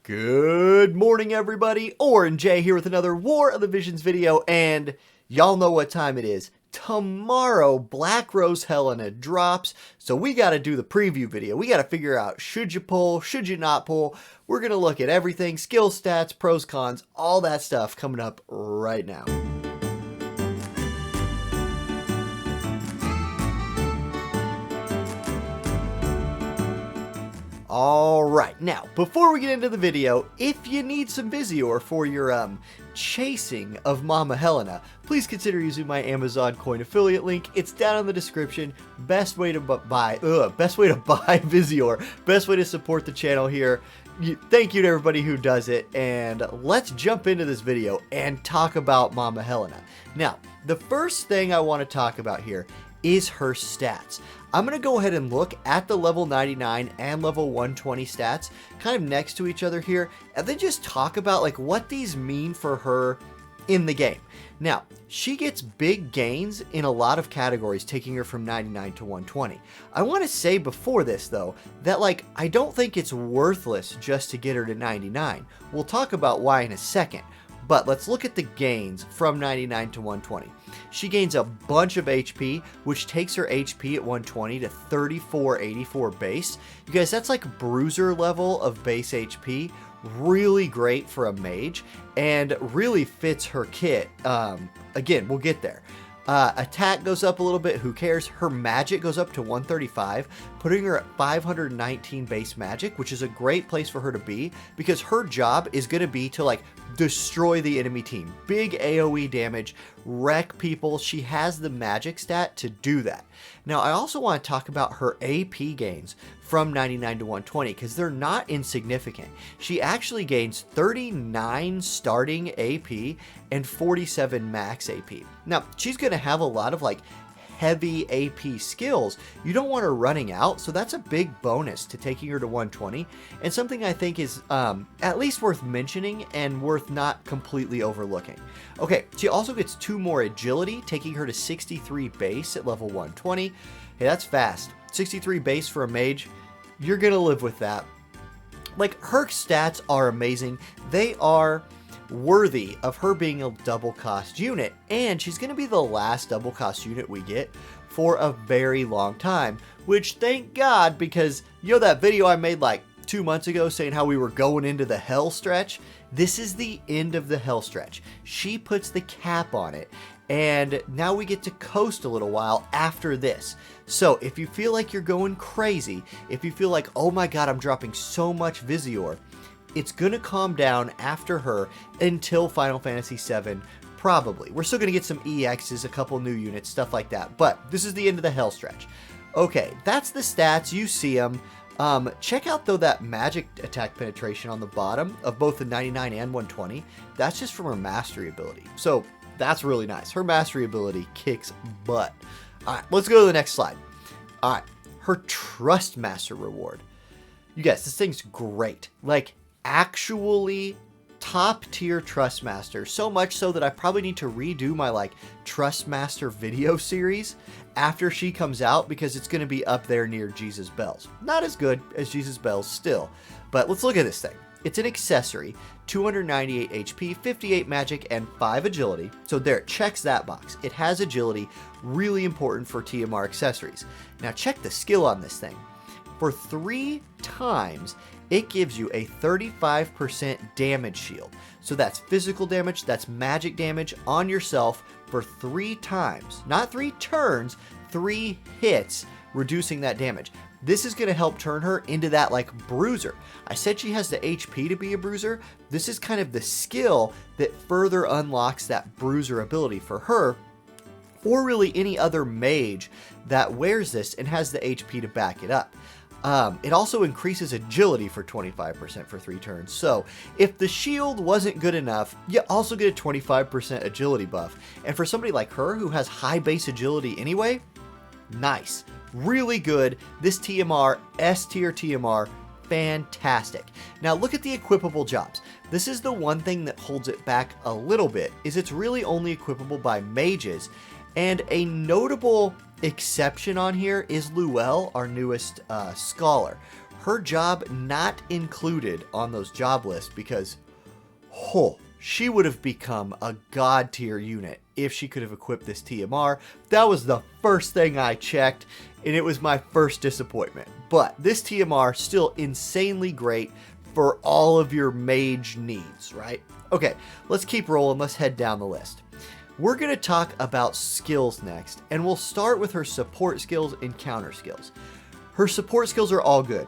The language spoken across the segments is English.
Good morning, everybody. Auronnj here with another War of the Visions video, and y'all know what time it is. Tomorrow, Black Rose Helena drops, so we got to do the preview video. We got to figure out, should you pull, should you not pull. We're going to look at everything, skill stats, pros, cons, all that stuff coming up right now. Alright, now, before we get into the video, if you need some Visior for your, chasing of Mama Helena, please consider using my Amazon coin affiliate link. It's down in the description. Best way to buy Visior. Best way to support the channel here. Thank you to everybody who does it, and let's jump into this video and talk about Mama Helena. Now, the first thing I want to talk about here is her stats. I'm going to go ahead and look at the level 99 and level 120 stats kind of next to each other here, and then just talk about like what these mean for her in the game. Now, she gets big gains in a lot of categories, taking her from 99 to 120. I want to say before this though, that like I don't think it's worthless just to get her to 99. We'll talk about why in a second. But let's look at the gains from 99 to 120. She gains a bunch of HP, which takes her HP at 120 to 3484 base. You guys, that's like bruiser level of base HP. Really great for a mage and really fits her kit. Again, we'll get there. Attack goes up a little bit, who cares? Her magic goes up to 135, putting her at 519 base magic, which is a great place for her to be because her job is going to be to like destroy the enemy team. Big AoE damage, wreck people. She has the magic stat to do that. Now, I also want to talk about her AP gains from 99 to 120 because they're not insignificant. She actually gains 39 starting AP and 47 max AP. Now, she's going to have a lot of like heavy AP skills. You don't want her running out, so that's a big bonus to taking her to 120, and something I think is at least worth mentioning and worth not completely overlooking. Okay, she also gets 2 more agility, taking her to 63 base at level 120. Hey, that's fast. 63 base for a mage, you're gonna live with that. Like, her stats are amazing. They are worthy of her being a double cost unit, and she's going to be the last double cost unit we get for a very long time, which thank God, because you know that video I made like 2 months ago saying how we were going into the hell stretch? This is the end of the hell stretch. She puts the cap on it, and now we get to coast a little while after this. So if you feel like you're going crazy, if you feel like, oh my god, I'm dropping so much Visior, it's gonna calm down after her until Final Fantasy VII, probably. We're still gonna get some EXs, a couple new units, stuff like that, but this is the end of the hell stretch. Okay, that's the stats, you see them. Check out though that magic attack penetration on the bottom of both the 99 and 120. That's just from her mastery ability, so that's really nice. Her mastery ability kicks butt. Alright, let's go to the next slide. Alright, her Trust Master reward. You guys, this thing's great. Like, actually top tier Trust Master, so much so that I probably need to redo my like Trust Master video series after she comes out because it's going to be up there near Jesus Bells. Not as good as Jesus Bells still, but let's look at this thing. It's an accessory, 298 HP, 58 magic, and 5 agility. So there, it checks that box. It has agility, really important for TMR accessories. Now check the skill on this thing. For 3 times, it gives you a 35% damage shield. So that's physical damage, that's magic damage on yourself for 3 times. Not 3 turns, 3 hits, reducing that damage. This is going to help turn her into that like bruiser. I said she has the HP to be a bruiser. This is kind of the skill that further unlocks that bruiser ability for her, or really any other mage that wears this and has the HP to back it up. It also increases agility for 25% for 3 turns. So if the shield wasn't good enough, you also get a 25% agility buff. And for somebody like her who has high base agility anyway, nice. Really good. This TMR, S tier TMR, fantastic. Now look at the equipable jobs. This is the one thing that holds it back a little bit, is it's really only equipable by mages. And a notable exception on here is Luelle, our newest scholar. her job not included on those job lists because, she would have become a god tier unit if she could have equipped this TMR. That was the first thing I checked, and it was my first disappointment. But this TMR still insanely great for all of your mage needs, right? Okay, let's keep rolling. Let's head down the list. We're going to talk about skills next, and we'll start with her support skills and counter skills. Her support skills are all good.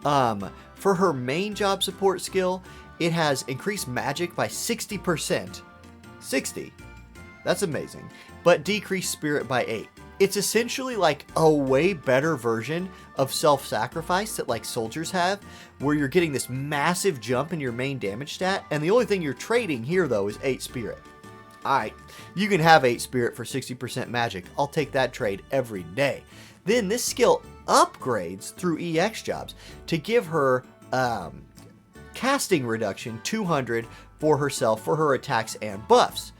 For her main job support skill, it has increased magic by 60%. 60? That's amazing. But decreased spirit by 8. It's essentially like a way better version of self-sacrifice that like soldiers have, where you're getting this massive jump in your main damage stat, and the only thing you're trading here though is 8 spirit. Alright, you can have 8 spirit for 60% magic. I'll take that trade every day. Then this skill upgrades through EX jobs to give her casting reduction 200 for herself for her attacks and buffs.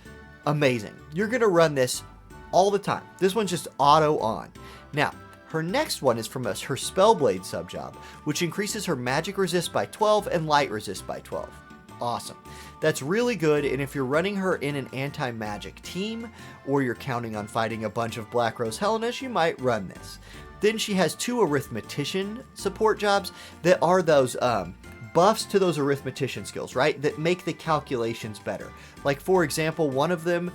Amazing. You're going to run this all the time. This one's just auto on. Now, her next one is from her Spellblade subjob, which increases her magic resist by 12 and light resist by 12. Awesome. That's really good, and if you're running her in an anti-magic team, or you're counting on fighting a bunch of Black Rose Helenas, you might run this. Then she has 2 Arithmetician support jobs that are those buffs to those Arithmetician skills, right? That make the calculations better. Like, for example, one of them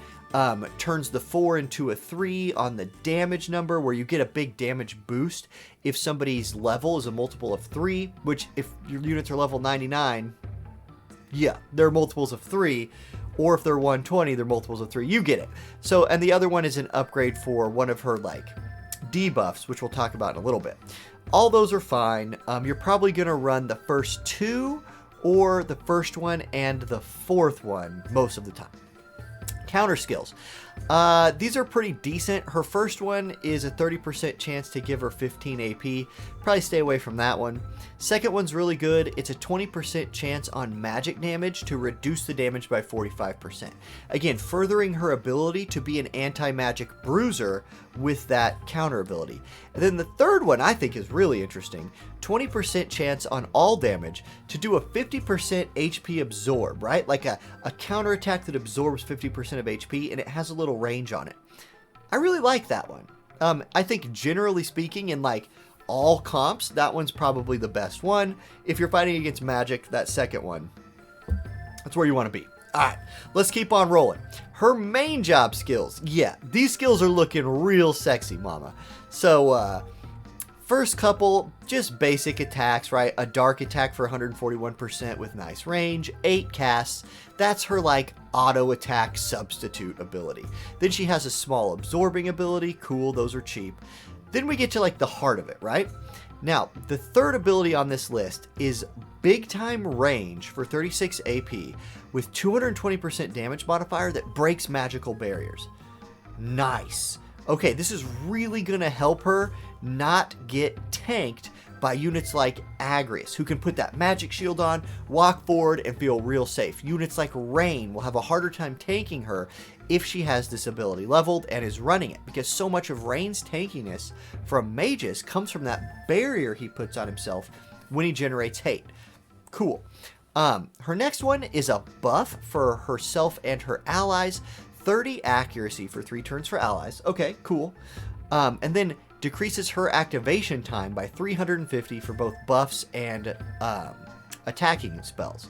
turns the 4 into a 3 on the damage number, where you get a big damage boost if somebody's level is a multiple of 3, which if your units are level 99, yeah, they're multiples of 3, or if they're 120, they're multiples of 3. You get it. So, and the other one is an upgrade for one of her, like, debuffs, which we'll talk about in a little bit. All those are fine. You're probably going to run the first 2, or the first one and the fourth one most of the time. Counter skills. These are pretty decent. Her first one is a 30% chance to give her 15 AP. Probably stay away from that one. Second one's really good. It's a 20% chance on magic damage to reduce the damage by 45%. Again, furthering her ability to be an anti-magic bruiser with that counter ability. And then the third one I think is really interesting. 20% chance on all damage to do a 50% HP absorb, right? Like a counter attack that absorbs 50% of HP, and it has a little range on it. I really like that one. I think generally speaking, in like all comps, that one's probably the best one. If you're fighting against magic, that second one, that's where you want to be. Alright, let's keep on rolling. Her main job skills. Yeah, these skills are looking real sexy, mama. So, first couple, just basic attacks, right? A dark attack for 141% with nice range, 8 casts. That's her, like, auto attack substitute ability. Then she has a small absorbing ability. Cool, those are cheap. Then we get to, like, the heart of it, right? Now, the third ability on this list is big time range for 36 AP with 220% damage modifier that breaks magical barriers. Nice. Okay, this is really going to help her not get tanked by units like Agrius, who can put that magic shield on, walk forward, and feel real safe. Units like Rain will have a harder time tanking her if she has this ability leveled and is running it, because so much of Rain's tankiness from mages comes from that barrier he puts on himself when he generates hate. Cool. Her next one is a buff for herself and her allies. 30 accuracy for 3 turns for allies. Okay, cool. And then decreases her activation time by 350 for both buffs and attacking spells.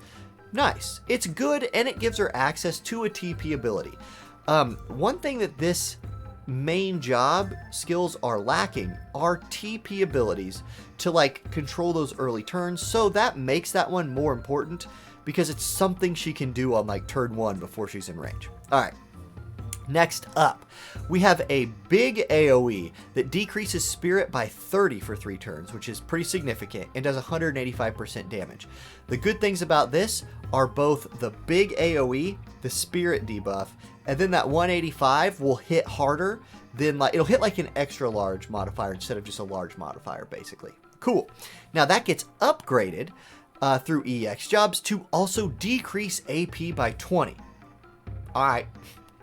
Nice. It's good, and it gives her access to a TP ability. One thing that this main job skills are lacking are TP abilities to like control those early turns, so that makes that one more important because it's something she can do on like turn 1 before she's in range. Alright, next up we have a big AoE that decreases spirit by 30 for 3 turns, which is pretty significant, and does 185% damage. The good things about this are both the big AoE, the spirit debuff, and then that 185 will hit harder than, like, it'll hit like an extra large modifier instead of just a large modifier, basically. Cool. Now that gets upgraded through EX jobs to also decrease AP by 20. Alright,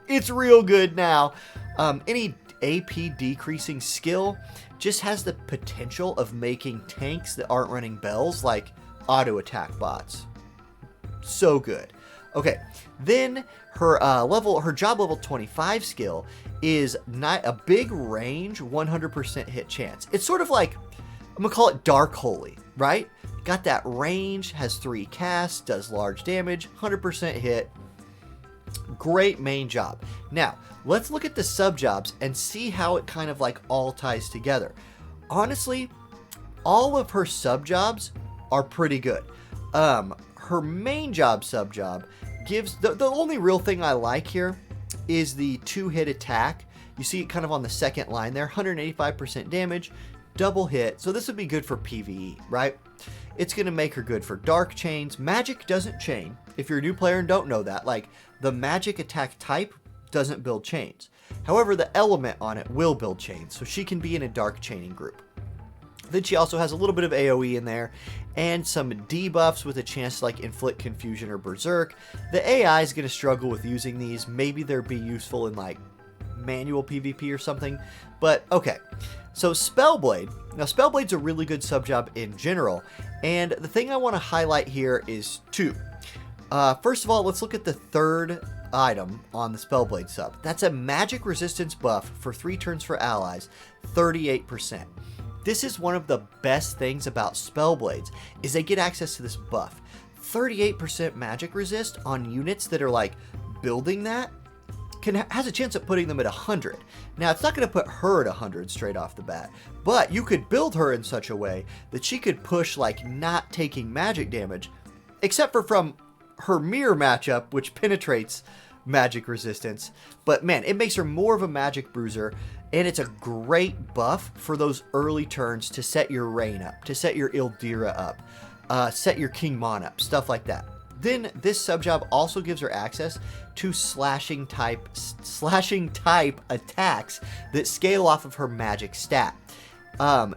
it's real good now. Any AP decreasing skill just has the potential of making tanks that aren't running bells like auto attack bots. So good. Okay, then her job level 25 skill is not a big range, 100% hit chance. It's sort of like, I'm gonna call it Dark Holy, right? Got that range, has 3 casts, does large damage, 100% hit. Great main job. Now, let's look at the sub jobs and see how it kind of like all ties together. Honestly, all of her sub jobs are pretty good. Her main job sub job gives the only real thing I like here is the 2-hit attack. You see it kind of on the second line there, 185% damage, double hit. So this would be good for PvE, right? It's going to make her good for dark chains. Magic doesn't chain. If you're a new player and don't know that, like the magic attack type doesn't build chains. However, the element on it will build chains, so she can be in a dark chaining group. Then she also has a little bit of AoE in there and some debuffs with a chance to like inflict confusion or berserk. The AI is going to struggle with using these. Maybe they'll be useful in like manual PvP or something, but okay. So Spellblade. Now Spellblade's a really good sub job in general, and the thing I want to highlight here is 2. First of all, let's look at the third item on the Spellblade sub. That's a magic resistance buff for 3 turns for allies, 38%. This is one of the best things about Spellblades, is they get access to this buff. 38% magic resist on units that are like building that has a chance at putting them at 100. Now, it's not going to put her at 100 straight off the bat, but you could build her in such a way that she could push like not taking magic damage, except for from her mirror matchup, which penetrates magic resistance. But man, it makes her more of a magic bruiser, and it's a great buff for those early turns to set your Rain up, to set your Ildira up, set your King Mon up, stuff like that. Then this sub job also gives her access to slashing type attacks that scale off of her magic stat.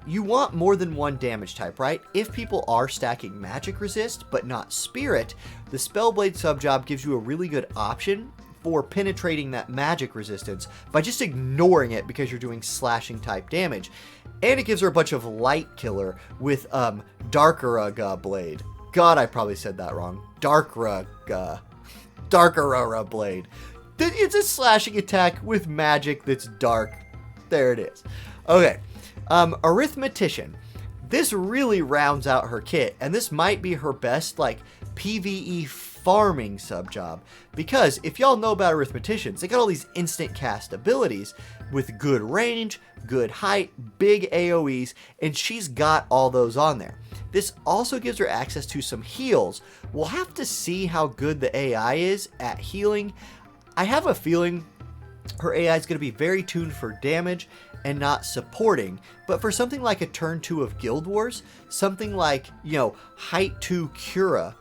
You want more than one damage type, right? If people are stacking magic resist but not spirit, the Spellblade sub job gives you a really good option for penetrating that magic resistance by just ignoring it because you're doing slashing type damage. And it gives her a bunch of light killer with Darkara Blade. God, I probably said that wrong. Darkara Blade. It's a slashing attack with magic that's dark. There it is. Okay. Arithmetician. This really rounds out her kit, and this might be her best like PvE farming sub job, because if y'all know about arithmeticians, they got all these instant cast abilities with good range, good height, big AoEs, and she's got all those on there. This also gives her access to some heals. We'll have to see how good the AI is at healing. I have a feeling her AI is going to be very tuned for damage and not supporting, but for something like a turn 2 of Guild Wars, something like, you know, height 2 Cura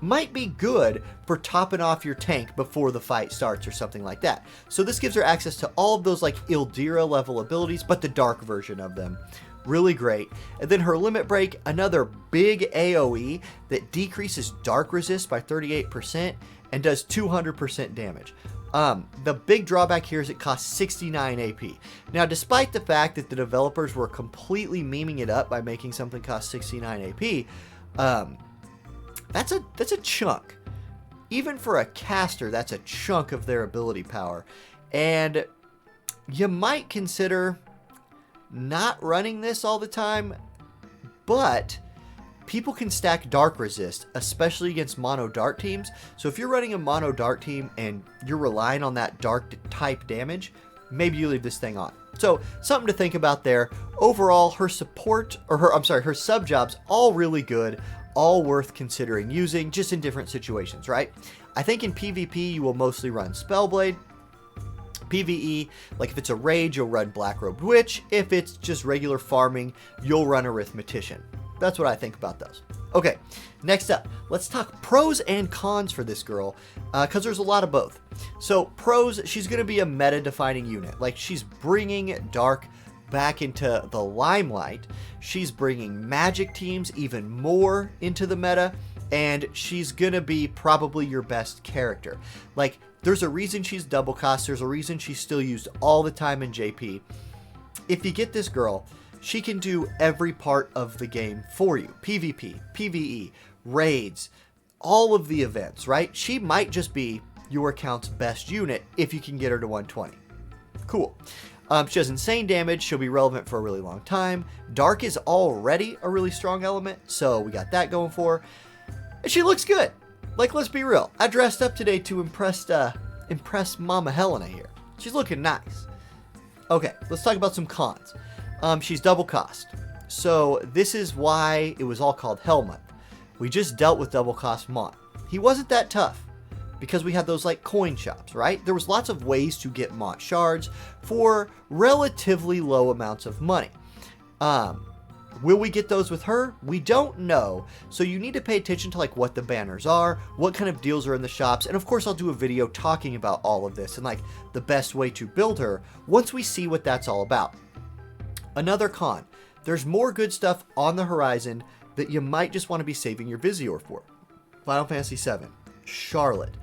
might be good for topping off your tank before the fight starts or something like that. So this gives her access to all of those like Ildira level abilities, but the dark version of them. Really great. And then her limit break, another big AoE that decreases dark resist by 38% and does 200% damage. The big drawback here is it costs 69 AP. Now, despite the fact that the developers were completely memeing it up by making something cost 69 AP, that's a chunk. Even for a caster, that's a chunk of their ability power. And you might consider not running this all the time, but people can stack dark resist, especially against mono dark teams. So if you're running a mono dark team and you're relying on that dark type damage, maybe you leave this thing on. So something to think about there. Overall, her her sub jobs, all really good, all worth considering using, just in different situations, right? I think in PvP, you will mostly run Spellblade. PvE, like if it's a rage, you'll run Black Robed Witch. If it's just regular farming, you'll run Arithmetician. That's what I think about those. Okay, next up, let's talk pros and cons for this girl, because there's a lot of both. So pros, she's going to be a meta-defining unit. Like, she's bringing Dark back into the limelight. She's bringing magic teams even more into the meta. and she's gonna be probably your best character. Like, there's a reason she's double cost. There's a reason she's still used all the time in JP. If you get this girl, she can do every part of the game for you. PvP, PvE, raids, all of the events, right? She might just be your account's best unit if you can get her to 120. Cool. She has insane damage. She'll be relevant for a really long time. Dark is already a really strong element, so we got that going for her. And she looks good. Like, let's be real. I dressed up today to impress Mama Helena here. She's looking nice. Okay, let's talk about some cons. She's double cost. So this is why it was all called Hell Month. We just dealt with double cost Mont. He wasn't that tough, because we had those like coin shops, right? There was lots of ways to get Mont shards for relatively low amounts of money. Will we get those with her? We don't know. So you need to pay attention to like what the banners are, what kind of deals are in the shops, and of course I'll do a video talking about all of this and like the best way to build her once we see what that's all about. Another con, there's more good stuff on the horizon that you might just want to be saving your Visior for. Final Fantasy VII, Charlotte.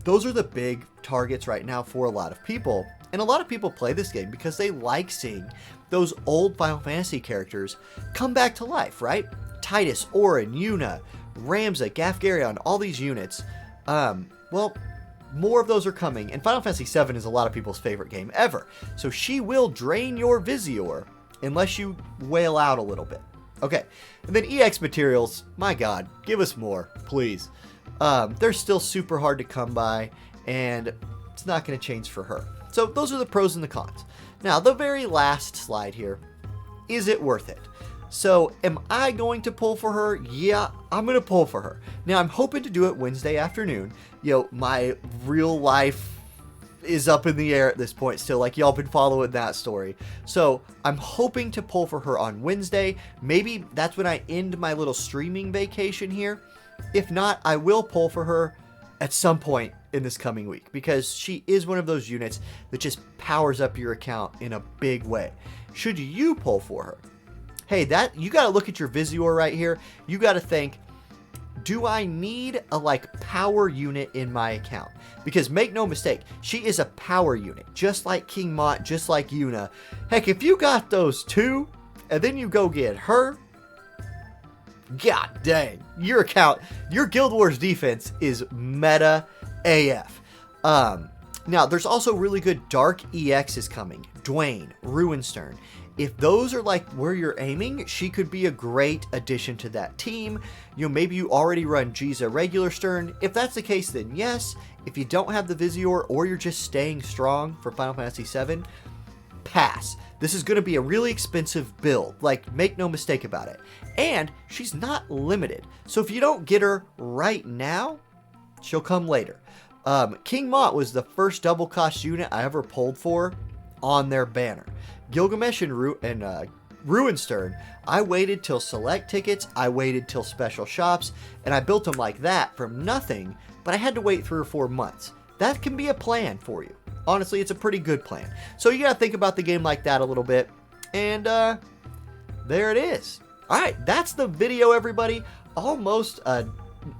Those are the big targets right now for a lot of people. And a lot of people play this game because they like seeing those old Final Fantasy characters come back to life, right? Titus, Auronnj, Yuna, Ramza, Gafgarion, all these units. Well, more of those are coming. And Final Fantasy VII is a lot of people's favorite game ever. So she will drain your Visior unless you wail out a little bit. Okay, and then EX materials, my god, give us more, please. They're still super hard to come by, and it's not going to change for her. So those are the pros and the cons. Now, the very last slide here, is it worth it? So, am I going to pull for her? Yeah, I'm going to pull for her. Now, I'm hoping to do it Wednesday afternoon. You know, my real life is up in the air at this point still, like y'all been following that story. So I'm hoping to pull for her on Wednesday. Maybe that's when I end my little streaming vacation here. If not, I will pull for her at some point in this coming week, because she is one of those units that just powers up your account in a big way. Should you pull for her? Hey, that you got to look at your Visior right here. You got to think, do I need a like power unit in my account? Because make no mistake, she is a power unit, just like King Mont, just like Yuna. Heck, if you got those two, and then you go get her, god dang, your account, your Guild Wars defense is meta AF. Now, there's also really good Dark EXs coming. Dwayne, Ruinstern. If those are like where you're aiming, she could be a great addition to that team. You know, maybe you already run Giza regular Stern. If that's the case, then yes. If you don't have the Visior or you're just staying strong for Final Fantasy VII, pass. This is going to be a really expensive build. Like, make no mistake about it. And she's not limited. So if you don't get her right now, she'll come later. King Mont was the first double cost unit I ever pulled for on their banner. Gilgamesh and Ruinstern, I waited till select tickets, I waited till special shops, and I built them like that from nothing, but I had to wait 3 or 4 months. That can be a plan for you. Honestly, it's a pretty good plan. So you gotta think about the game like that a little bit, and there it is. Alright, that's the video, everybody. Almost a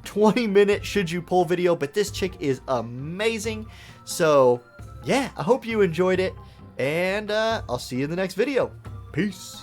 20-minute should you pull video, but this chick is amazing. So yeah, I hope you enjoyed it. And I'll see you in the next video. Peace.